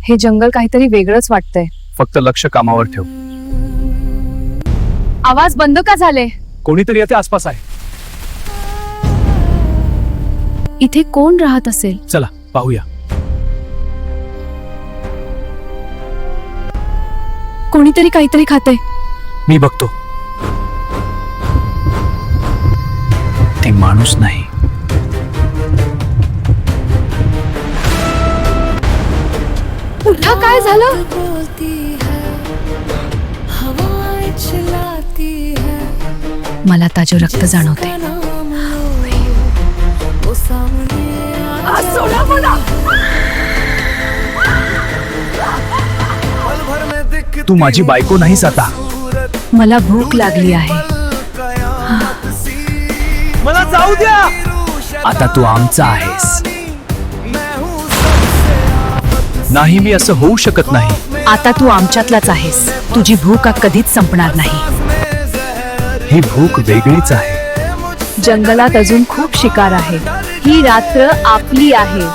हे जंगल काहीतरी वेगळंच वाटतंय. फक्त लक्ष कामावर ठेव. आवाज बंद का झाले? कोणीतरी येथे आसपास आहे. इथे कोण राहत असेल? चला पाहूया. कोणीतरी काहीतरी खाते. मी बघतो. ते माणूस नाही. उठा, काय झालं? मला ताजे रक्त जाणवते. तू माझी बायको नाहीस आता. मला भूक लागली आहे. मला जाऊ द्या. आता तू आमचा आहेस. नाही, मी असं होऊ शकत नाही. आता तू आमच्यातलाच आहेस. तुझी भूक कधीच संपणार नाही. ही भूक वेगळीच आहे. जंगलात अजून खूप शिकार आहे. ही रात्र आपली आहे.